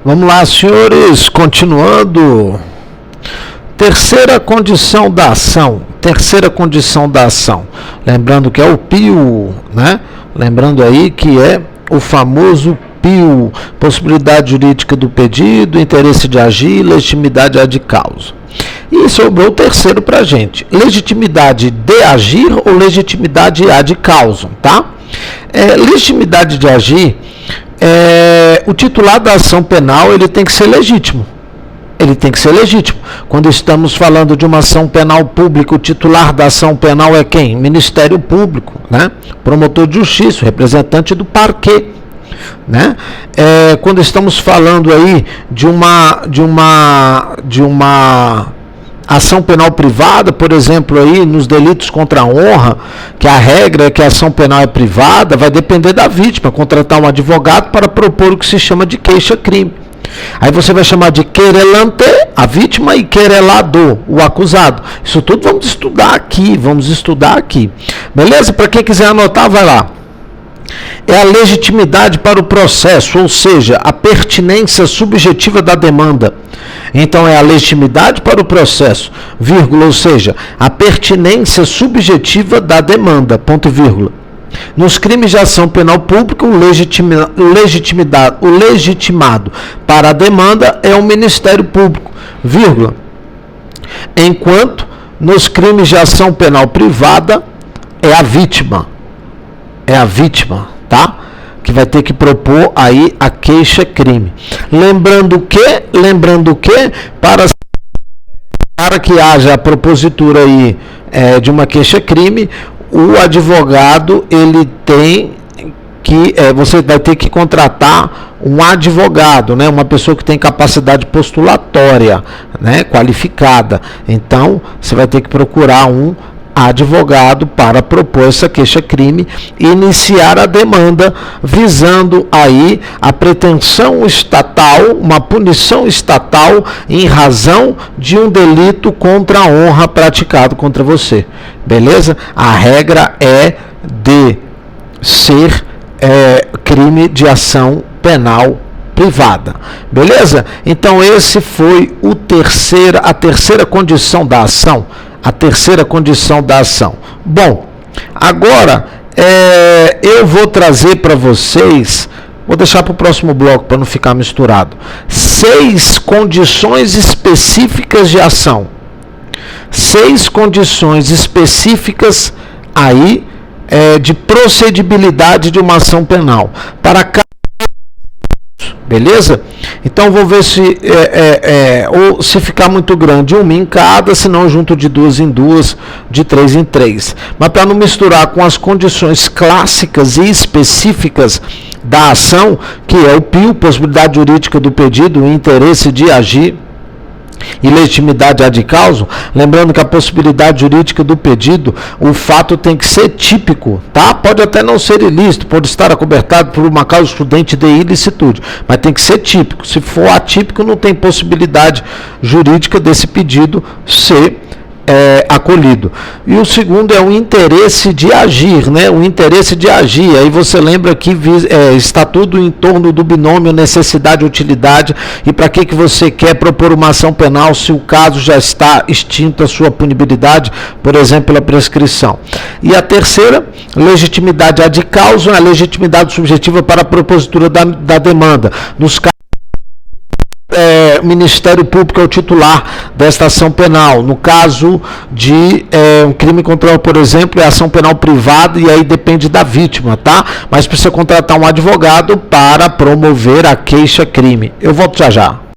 Vamos lá, senhores, continuando. Terceira condição da ação. Lembrando que é o PIO, né? Lembrando aí que é o famoso PIO, possibilidade jurídica do pedido, interesse de agir, legitimidade ad causa. E sobrou o terceiro para a gente. Legitimidade de agir ou legitimidade ad causa, tá? Legitimidade de agir, o titular da ação penal ele tem que ser legítimo. Quando estamos falando de uma ação penal pública, o titular da ação penal é quem? Ministério Público, né? Promotor de justiça, representante do parquê, né? Quando estamos falando aí de uma ação penal privada, por exemplo, aí nos delitos contra a honra, que a regra é que a ação penal é privada, vai depender da vítima, contratar um advogado para propor o que se chama de queixa-crime. Aí você vai chamar de querelante, a vítima, e querelador, o acusado. Isso tudo vamos estudar aqui. Beleza? Para quem quiser anotar, vai lá. É a legitimidade para o processo, ou seja, a pertinência subjetiva da demanda. Então, é a legitimidade para o processo, vírgula, ou seja, a pertinência subjetiva da demanda, ponto e vírgula. Nos crimes de ação penal pública, o legitimado para a demanda é o Ministério Público, vírgula. Enquanto nos crimes de ação penal privada é a vítima, tá? Que vai ter que propor aí a queixa-crime. Lembrando que para que haja a propositura aí de uma queixa-crime, o advogado ele tem que você vai ter que contratar um advogado, né? Uma pessoa que tem capacidade postulatória, né? Qualificada. Então você vai ter que procurar um advogado para propor essa queixa-crime e iniciar a demanda visando aí a pretensão estatal, uma punição estatal em razão de um delito contra a honra praticado contra você. Beleza? A regra é de ser crime de ação penal privada. Beleza? Então esse foi a terceira condição da ação. Bom, agora eu vou trazer para vocês, vou deixar para o próximo bloco para não ficar misturado, 6 condições específicas de ação. 6 condições específicas aí de procedibilidade de uma ação penal. Para cada beleza? Então vou ver ou se ficar muito grande, uma em cada, se não junto de 2 em 2, de 3 em 3. Mas para não misturar com as condições clássicas e específicas da ação, que é o PIO, possibilidade jurídica do pedido, o interesse de agir, e legitimidade ad causa, lembrando que a possibilidade jurídica do pedido, o fato tem que ser típico, tá? Pode até não ser ilícito, pode estar acobertado por uma causa excludente de ilicitude, mas tem que ser típico. Se for atípico, não tem possibilidade jurídica desse pedido ser acolhido. E o segundo é o interesse de agir, né? O interesse de agir. Aí você lembra que está tudo em torno do binômio necessidade-utilidade. E para que você quer propor uma ação penal se o caso já está extinto a sua punibilidade, por exemplo, pela prescrição. E a terceira, legitimidade ad causa, a legitimidade subjetiva para a propositura da demanda. Nos casos o Ministério Público é o titular desta ação penal. No caso de um crime contra, por exemplo, é ação penal privada e aí depende da vítima, tá? Mas precisa contratar um advogado para promover a queixa-crime. Eu volto já.